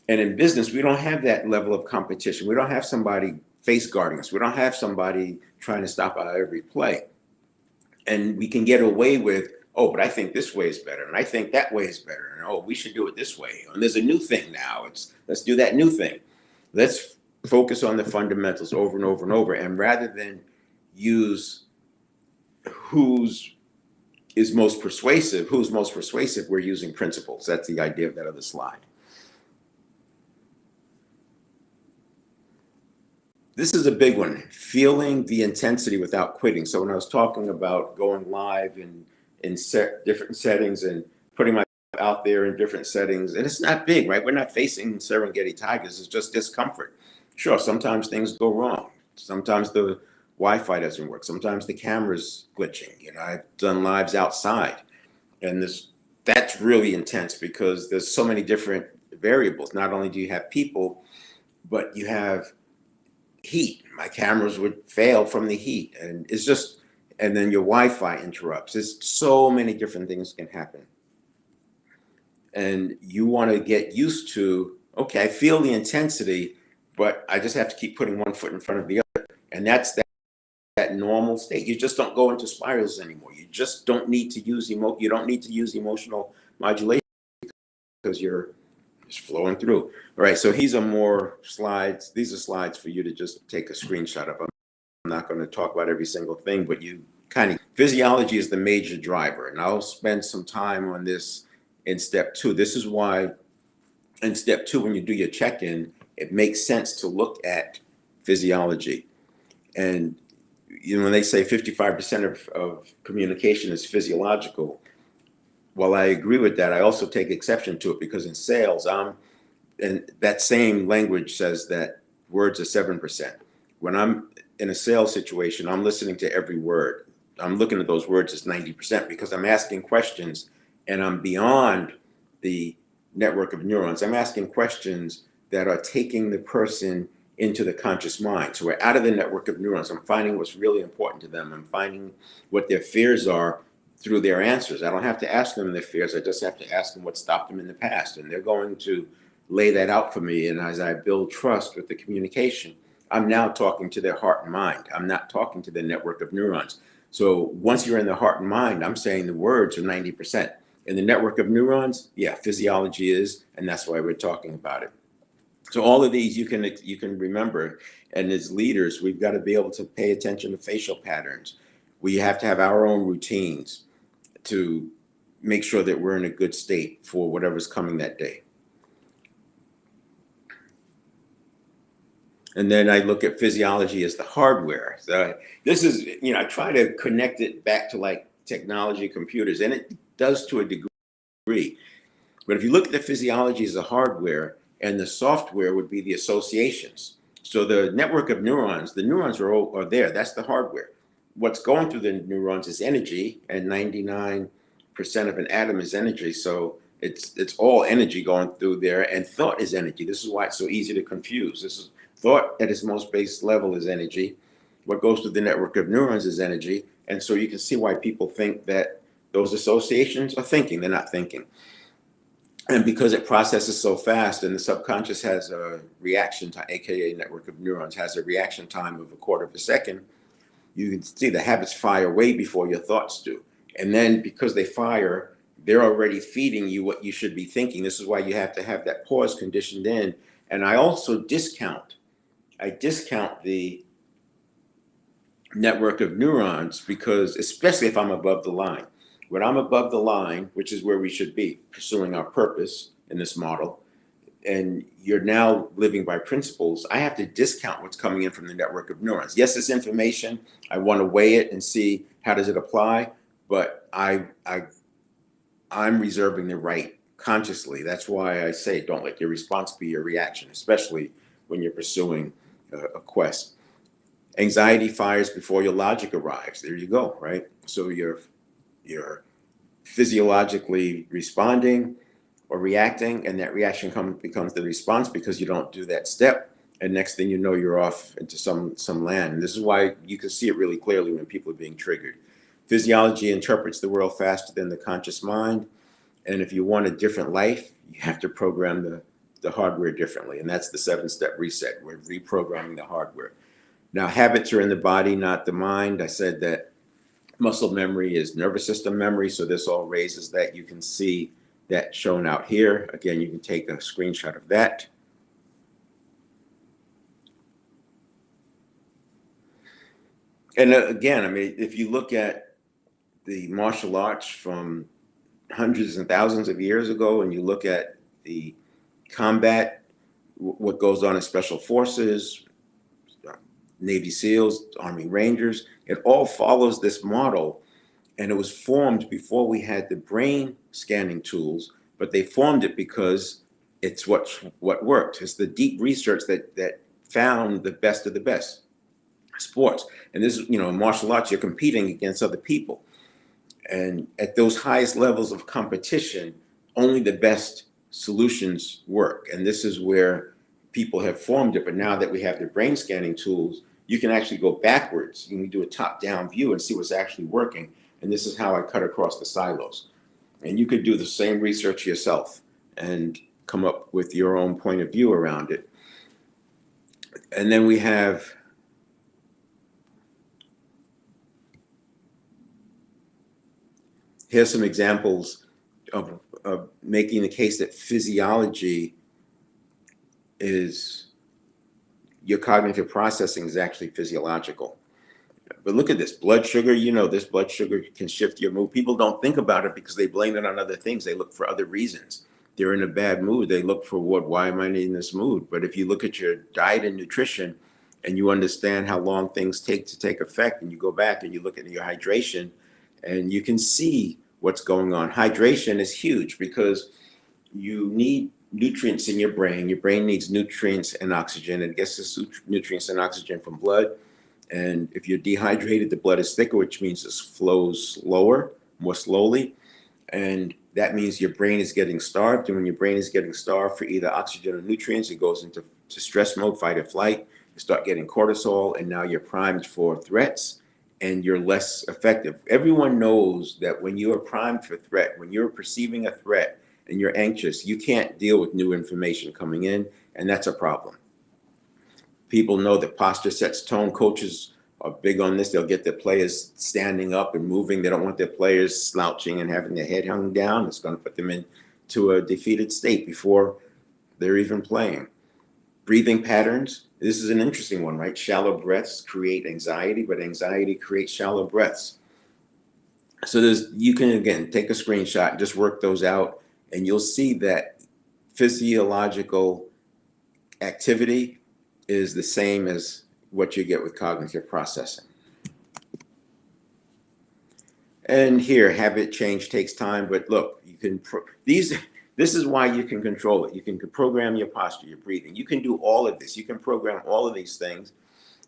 And in business, we don't have that level of competition. We don't have somebody face guarding us. We don't have somebody trying to stop our every play. And we can get away with, oh, but I think this way is better, and I think that way is better, and oh, we should do it this way. And there's a new thing now. Let's do that new thing. Let's focus on the fundamentals over and over and over. And rather than use who's most persuasive, we're using principles. That's the idea of that other slide. This is a big one, feeling the intensity without quitting. So when I was talking about going live in different settings and putting myself out there in different settings, and it's not big, right? We're not facing Serengeti tigers. It's just discomfort. Sure, sometimes things go wrong. Sometimes the Wi-Fi doesn't work. Sometimes the camera's glitching. I've done lives outside, and that's really intense because there's so many different variables. Not only do you have people, but you have heat. My cameras would fail from the heat, and then your Wi-Fi interrupts. There's so many different things can happen. And you want to get used to, okay, I feel the intensity, but I just have to keep putting one foot in front of the other. And that's that normal state. You just don't go into spirals anymore. You just don't need to use emotional modulation because you're just flowing through. All right, so these are more slides. These are slides for you to just take a screenshot of. I'm not going to talk about every single thing, but physiology is the major driver. And I'll spend some time on this in step 2. This is why in step 2, when you do your check-in, it makes sense to look at physiology. And when they say 55% of communication is physiological, while I agree with that, I also take exception to it because in sales, and that same language says that words are 7%. When I'm in a sales situation, I'm listening to every word. I'm looking at those words as 90% because I'm asking questions and I'm beyond the network of neurons. I'm asking questions that are taking the person into the conscious mind. So we're out of the network of neurons. I'm finding what's really important to them. I'm finding what their fears are through their answers. I don't have to ask them their fears. I just have to ask them what stopped them in the past. And they're going to lay that out for me. And as I build trust with the communication, I'm now talking to their heart and mind. I'm not talking to the network of neurons. So once you're in the heart and mind, I'm saying the words are 90%. In the network of neurons, yeah, physiology is, and that's why we're talking about it. So all of these you can remember, and as leaders, we've got to be able to pay attention to facial patterns. We have to have our own routines to make sure that we're in a good state for whatever's coming that day. And then I look at physiology as the hardware. So this is, I try to connect it back to like technology, computers, and it does to a degree. But if you look at the physiology as the hardware, and the software would be the associations. So the network of neurons, the neurons are there. That's the hardware. What's going through the neurons is energy, and 99% of an atom is energy. So it's all energy going through there, and thought is energy. This is why it's so easy to confuse. This is thought at its most base level is energy. What goes through the network of neurons is energy. And so you can see why people think that those associations are thinking. They're not thinking. And because it processes so fast and the subconscious has a reaction time, AKA network of neurons, has a reaction time of a quarter of a second, you can see the habits fire way before your thoughts do. And then because they fire, they're already feeding you what you should be thinking. This is why you have to have that pause conditioned in. And I also discount the network of neurons because, especially if I'm above the line. When I'm above the line, which is where we should be, pursuing our purpose in this model, and you're now living by principles, I have to discount what's coming in from the network of neurons. Yes, it's information. I want to weigh it and see how does it apply, but I'm reserving the right consciously. That's why I say don't let your response be your reaction, especially when you're pursuing a quest. Anxiety fires before your logic arrives. There you go, right? So you're physiologically responding or reacting, and that reaction becomes the response because you don't do that step. And next thing you know, you're off into some land. And this is why you can see it really clearly when people are being triggered. Physiology interprets the world faster than the conscious mind. And if you want a different life, you have to program the hardware differently. And that's the 7-step reset. We're reprogramming the hardware. Now, habits are in the body, not the mind. I said that muscle memory is nervous system memory. So this all raises that. You can see that shown out here. Again, you can take a screenshot of that. And again, I mean, if you look at the martial arts from hundreds and thousands of years ago, and you look at the combat, what goes on in special forces, Navy SEALs, Army Rangers, it all follows this model. And it was formed before we had the brain scanning tools, but they formed it because it's what worked. It's the deep research that found the best of the best. Sports. And this is, in martial arts, you're competing against other people. And at those highest levels of competition, only the best solutions work. And this is where people have formed it. But now that we have the brain scanning tools, you can actually go backwards. You can do a top-down view and see what's actually working. And this is how I cut across the silos. And you could do the same research yourself and come up with your own point of view around it. And then we have here's some examples of making the case that physiology is your cognitive processing is actually physiological. But look at this blood sugar. This blood sugar can shift your mood. People don't think about it because they blame it on other things. They look for other reasons. They're in a bad mood. They look for why am I in this mood? But if you look at your diet and nutrition and you understand how long things take to take effect, and you go back and you look at your hydration, and you can see what's going on. Hydration is huge because you need nutrients in your brain. Your brain needs nutrients and oxygen. It gets its nutrients and oxygen from blood. And if you're dehydrated, the blood is thicker, which means it flows slower, more slowly. And that means your brain is getting starved. And when your brain is getting starved for either oxygen or nutrients, it goes into stress mode, fight or flight. You start getting cortisol, and now you're primed for threats and you're less effective. Everyone knows that when you are primed for threat, when you're perceiving a threat and you're anxious, you can't deal with new information coming in, and that's a problem. People know that posture sets tone. Coaches are big on this. They'll get their players standing up and moving. They don't want their players slouching and having their head hung down. It's going to put them into a defeated state before they're even playing. Breathing patterns. This is an interesting one, right? Shallow breaths create anxiety, but anxiety creates shallow breaths. So you can, again, take a screenshot and just work those out, and you'll see that physiological activity is the same as what you get with cognitive processing. And here, habit change takes time, but look, you can this is why you can control it. You can program your posture, your breathing. You can do all of this. You can program all of these things.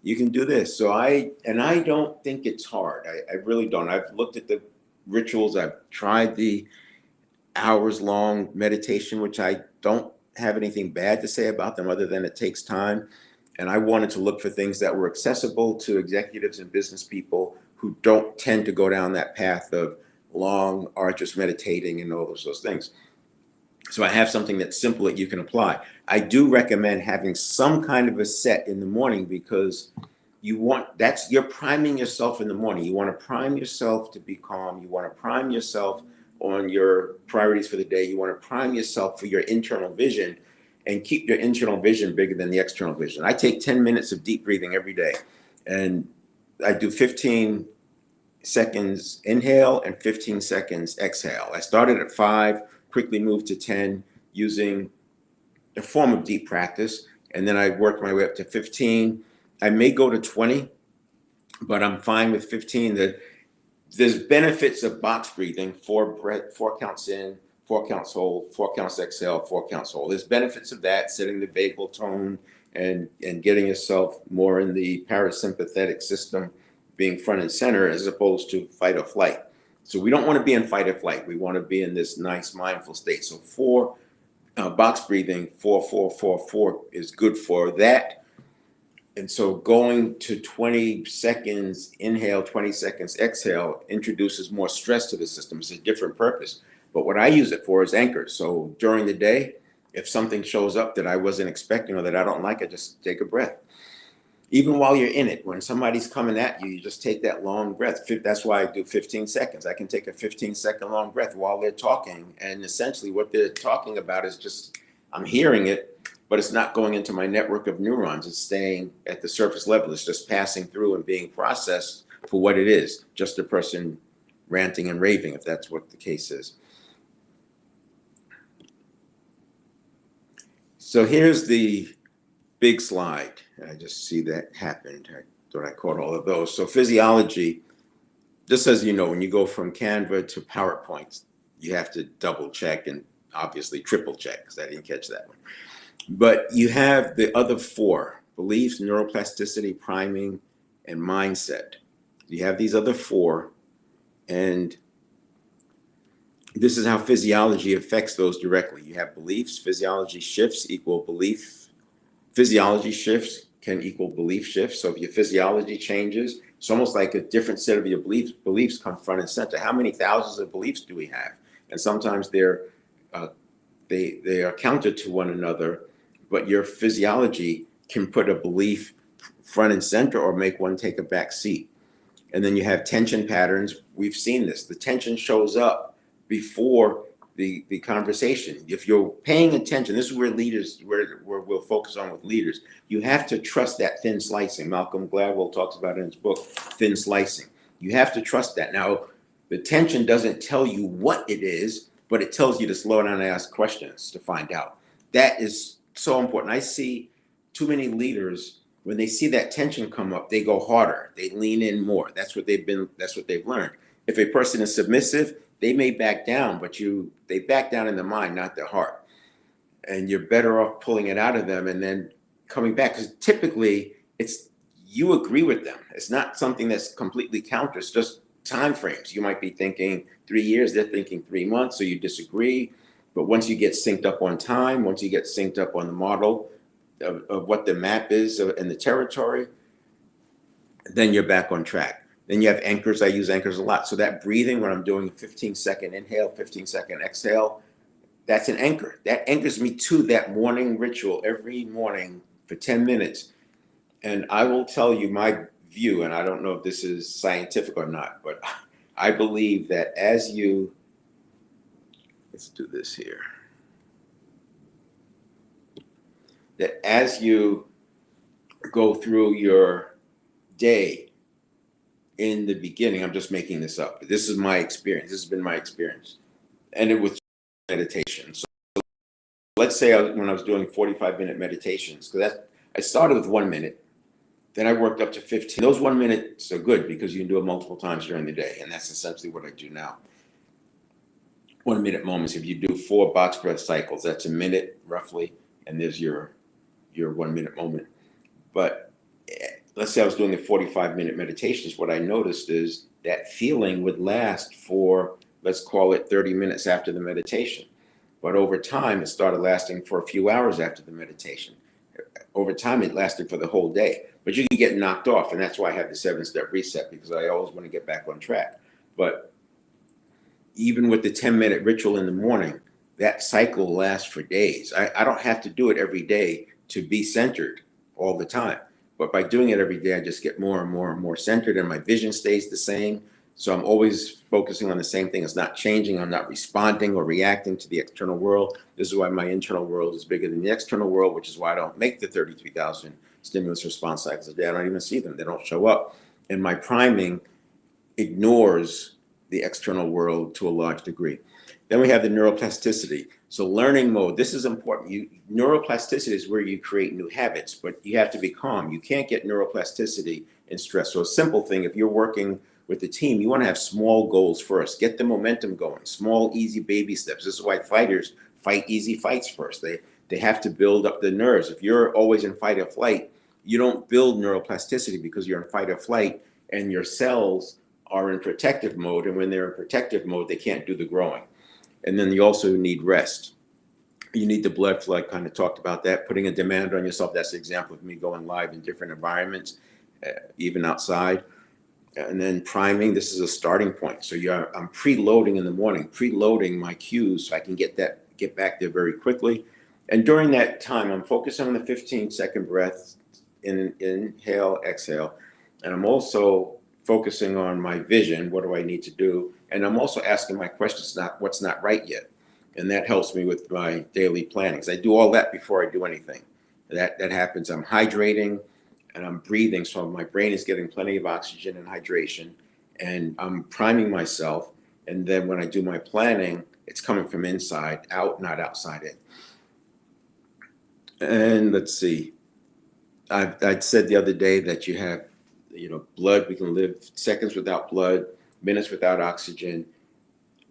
You can do this. So I don't think it's hard. I really don't. I've looked at the rituals. I've tried the hours-long meditation, which I don't have anything bad to say about them other than it takes time. And I wanted to look for things that were accessible to executives and business people who don't tend to go down that path of long, arduous meditating and all those things. So I have something that's simple that you can apply. I do recommend having some kind of a set in the morning, because you're priming yourself in the morning. You want to prime yourself to be calm. You want to prime yourself on your priorities for the day. You want to prime yourself for your internal vision, and keep your internal vision bigger than the external vision. I take 10 minutes of deep breathing every day, and I do 15 seconds inhale and 15 seconds exhale. I started at 5, quickly moved to 10 using a form of deep practice, and then I worked my way up to 15. I may go to 20, but I'm fine with 15. There's benefits of box breathing: 4 counts in, 4 counts hold, 4 counts exhale, 4 counts hold. There's benefits of that, setting the vagal tone and getting yourself more in the parasympathetic system, being front and center, as opposed to fight or flight. So we don't want to be in fight or flight. We want to be in this nice mindful state. So 4 box breathing, 4, 4, 4, 4 is good for that. And so going to 20 seconds inhale, 20 seconds exhale introduces more stress to the system. It's a different purpose. But what I use it for is anchors. So during the day, if something shows up that I wasn't expecting or that I don't like, I just take a breath. Even while you're in it, when somebody's coming at you, you just take that long breath. That's why I do 15 seconds. I can take a 15-second long breath while they're talking. And essentially what they're talking about is just, I'm hearing it, but it's not going into my network of neurons. It's staying at the surface level. It's just passing through and being processed for what it is, just a person ranting and raving, if that's what the case is. So here's the big slide. I just see that happened. I thought I caught all of those. So physiology, just as you know, when you go from Canva to PowerPoint, you have to double check and obviously triple check, because I didn't catch that one. But you have the other 4: beliefs, neuroplasticity, priming, and mindset. You have these other 4, and this is how physiology affects those directly. You have beliefs, physiology shifts equal belief. Physiology shifts can equal belief shifts. So if your physiology changes, it's almost like a different set of your beliefs come front and center. How many thousands of beliefs do we have? And sometimes they are counter to one another, but your physiology can put a belief front and center or make one take a back seat. And then you have tension patterns. We've seen this. The tension shows up before the conversation. If you're paying attention, this is where we'll focus on with leaders. You have to trust that thin slicing. Malcolm Gladwell talks about it in his book, Thin Slicing. You have to trust that. Now, the tension doesn't tell you what it is, but it tells you to slow down and ask questions to find out. That is so important. I see too many leaders, when they see that tension come up, they go harder. They lean in more. That's what they've learned. If a person is submissive, they may back down, but they back down in the mind, not their heart. and you're better off pulling it out of them and then coming back, because typically it's you agree with them. It's not something that's completely counter. It's just time frames. You might be thinking 3 years, they're thinking 3 months, so you disagree. But once you get synced up on time, once you get synced up on the model of what the map is in the territory, then you're back on track. Then you have anchors. I use anchors a lot. So that breathing, when I'm doing 15-second inhale, 15-second exhale, that's an anchor. That anchors me to that morning ritual every morning for 10 minutes. And I will tell you my view, and I don't know if this is scientific or not, but I believe that as you, let's do this here, that as you go through your day in the beginning, I'm just making this up, but this is my experience. This has been my experience. And it was meditation. So let's say when I was doing 45-minute meditations, because I started with 1 minute, then I worked up to 15. Those 1 minutes are good because you can do it multiple times during the day. And that's essentially what I do now. 1 minute moments. If you do 4 box breath cycles, that's a minute roughly. And there's your 1 minute moment. But let's say I was doing the 45-minute meditations. What I noticed is that feeling would last for, let's call it 30 minutes after the meditation. But over time, it started lasting for a few hours after the meditation. Over time, it lasted for the whole day. But you can get knocked off, and that's why I have the 7-step reset, because I always want to get back on track. But even with the 10-minute ritual in the morning, that cycle lasts for days. I don't have to do it every day to be centered all the time. But by doing it every day, I just get more and more and more centered, and my vision stays the same. So I'm always focusing on the same thing. It's not changing. I'm not responding or reacting to the external world. This is why my internal world is bigger than the external world, which is why I don't make the 33,000 stimulus response cycles a day. I don't even see them. They don't show up. And my priming ignores the external world to a large degree. Then we have the neuroplasticity. So learning mode, this is important. Neuroplasticity is where you create new habits, but you have to be calm. You can't get neuroplasticity in stress. So a simple thing, if you're working with the team, you want to have small goals first. Get the momentum going. Small, easy baby steps. This is why fighters fight easy fights first. They have to build up the nerves. If you're always in fight or flight, you don't build neuroplasticity because you're in fight or flight and your cells are in protective mode. And when they're in protective mode, they can't do the growing. And then you also need rest. You need the blood flow. I kind of talked about that. Putting a demand on yourself. That's the example of me going live in different environments, even outside. And then priming, this is a starting point. So I'm preloading in the morning, preloading my cues so I can get back there very quickly. And during that time, I'm focusing on the 15-second breath, inhale, exhale. And I'm also focusing on my vision. What do I need to do? And I'm also asking my questions, not what's not right yet. And that helps me with my daily plannings. I do all that before I do anything. That happens. I'm hydrating and I'm breathing, so my brain is getting plenty of oxygen and hydration, and I'm priming myself. And then when I do my planning, it's coming from inside out, not outside in. And let's see, I'd said the other day that you have, blood. We can live seconds without blood, minutes without oxygen,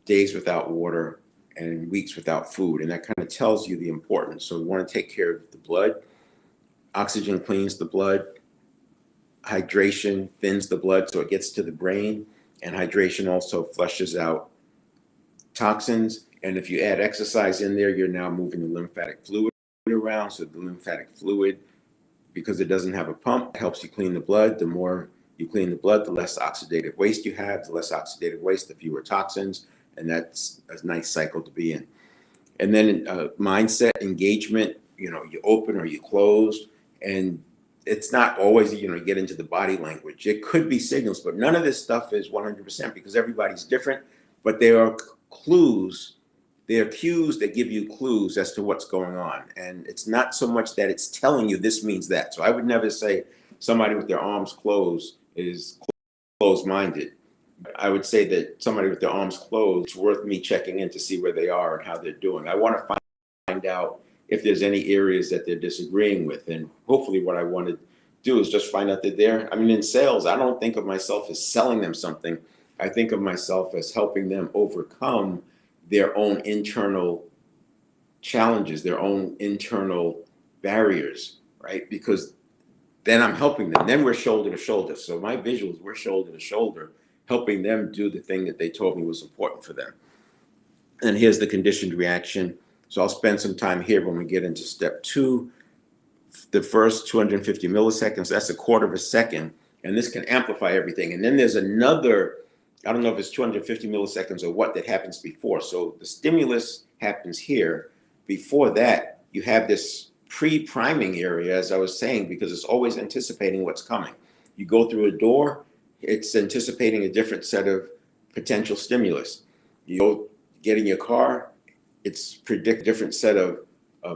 days without water, and weeks without food. And that kind of tells you the importance. So we want to take care of the blood. Oxygen cleans the blood. Hydration thins the blood so it gets to the brain. And hydration also flushes out toxins. And if you add exercise in there, you're now moving the lymphatic fluid around. So the lymphatic fluid, because it doesn't have a pump, helps you clean the blood. The more you clean the blood, the less oxidative waste you have. The less oxidative waste, the fewer toxins. And that's a nice cycle to be in. And then mindset, engagement, you open or you close. And it's not always, you get into the body language. It could be signals, but none of this stuff is 100% because everybody's different. But there are clues, there are cues that give you clues as to what's going on. And it's not so much that it's telling you this means that. So I would never say somebody with their arms closed is closed-minded. I would say that somebody with their arms closed, it's worth me checking in to see where they are and how they're doing. I want to find out if there's any areas that they're disagreeing with. And hopefully what I want to do is just find out that they're, in sales, I don't think of myself as selling them something. I think of myself as helping them overcome their own internal challenges, their own internal barriers, right? Because then I'm helping them. Then we're shoulder to shoulder. So my visuals, we're shoulder to shoulder, helping them do the thing that they told me was important for them. And here's the conditioned reaction. So I'll spend some time here when we get into step 2. The first 250 milliseconds, that's a quarter of a second. And this can amplify everything. And then there's another, I don't know if it's 250 milliseconds or what, that happens before. So the stimulus happens here. Before that, you have this pre-priming area, as I was saying, because it's always anticipating what's coming. You go through a door, it's anticipating a different set of potential stimulus. You go get in your car, it's predict a different set of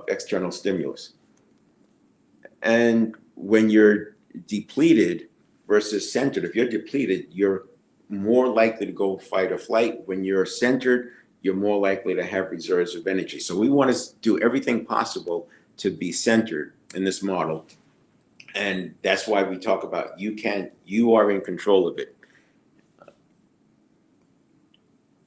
external stimulus. And when you're depleted versus centered, if you're depleted, you're more likely to go fight or flight. When you're centered, you're more likely to have reserves of energy. So we want to do everything possible to be centered in this model. And that's why we talk about you are in control of it.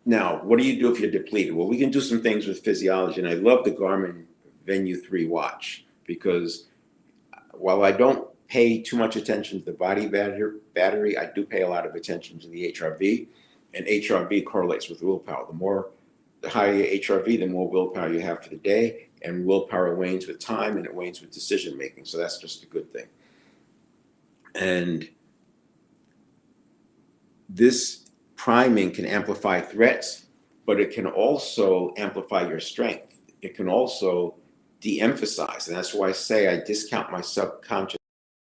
Now, what do you do if you're depleted? Well, we can do some things with physiology. And I love the Garmin Venue 3 watch, because while I don't pay too much attention to the body battery, I do pay a lot of attention to the HRV, and HRV correlates with willpower. The higher your HRV, the more willpower you have for the day, and willpower wanes with time, and it wanes with decision making. So that's just a good thing. And this priming can amplify threats, but it can also amplify your strength. It can also de-emphasize, and that's why I say I discount my subconscious.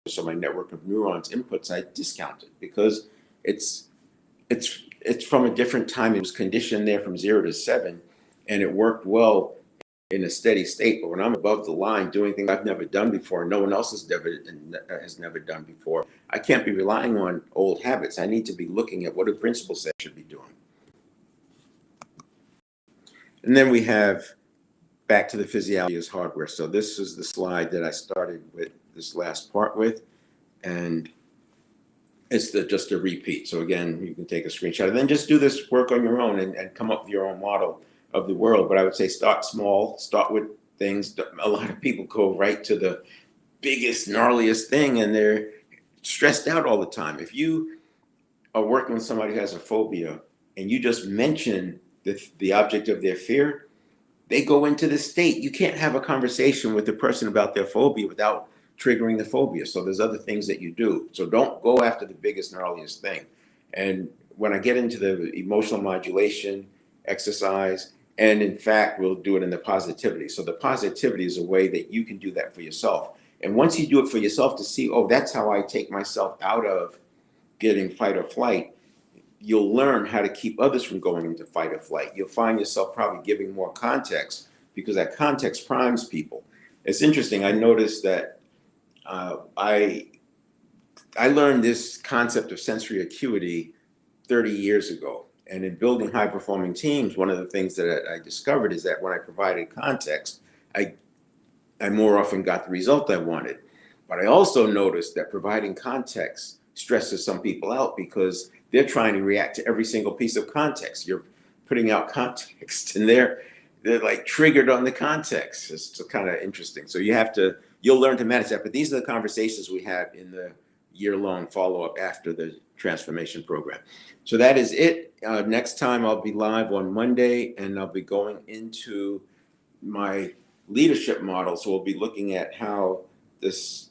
So my network of neurons inputs, I discount it, because it's from a different time. It was conditioned there from 0 to 7, and it worked well in a steady state. But when I'm above the line doing things I've never done before, no one else has never done before, I can't be relying on old habits. I need to be looking at what do principals say I should be doing. And then we have back to the physiology as hardware. So this is the slide that I started with this last part with, and it's just a repeat. So again, you can take a screenshot and then just do this work on your own and come up with your own model of the world. But I would say start small, start with things. A lot of people go right to the biggest, gnarliest thing, and they're stressed out all the time. If you are working with somebody who has a phobia and you just mention the object of their fear, they go into this state. You can't have a conversation with the person about their phobia without triggering the phobia. So there's other things that you do. So don't go after the biggest, gnarliest thing. And when I get into the emotional modulation exercise, and in fact, we'll do it in the positivity. So the positivity is a way that you can do that for yourself. And once you do it for yourself to see, oh, that's how I take myself out of getting fight or flight, you'll learn how to keep others from going into fight or flight. You'll find yourself probably giving more context, because that context primes people. It's interesting. I noticed that I learned this concept of sensory acuity 30 years ago. And in building high performing teams, one of the things that I discovered is that when I provided context, I more often got the result I wanted. But I also noticed that providing context stresses some people out, because they're trying to react to every single piece of context. You're putting out context, and they're like triggered on the context. It's kind of interesting. So you'll learn to manage that. But these are the conversations we have in the year-long follow-up after the transformation program. So that is it. Next time I'll be live on Monday, and I'll be going into my leadership model. So we'll be looking at how this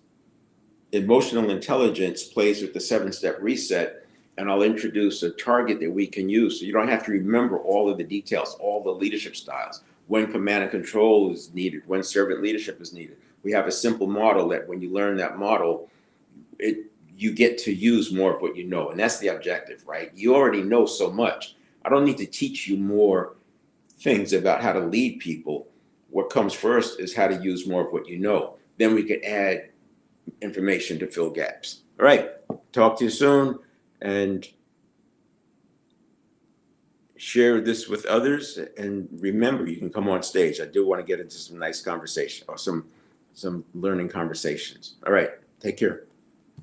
emotional intelligence plays with the 7-step reset, and I'll introduce a target that we can use. So you don't have to remember all of the details, all the leadership styles, when command and control is needed, when servant leadership is needed. We have a simple model that when you learn that model, you get to use more of what you know. And that's the objective, right? You already know so much. I don't need to teach you more things about how to lead people. What comes first is how to use more of what you know. Then we can add information to fill gaps. All right. Talk to you soon, and share this with others. And remember, you can come on stage. I do want to get into some nice conversation, or some learning conversations. All right. Take care.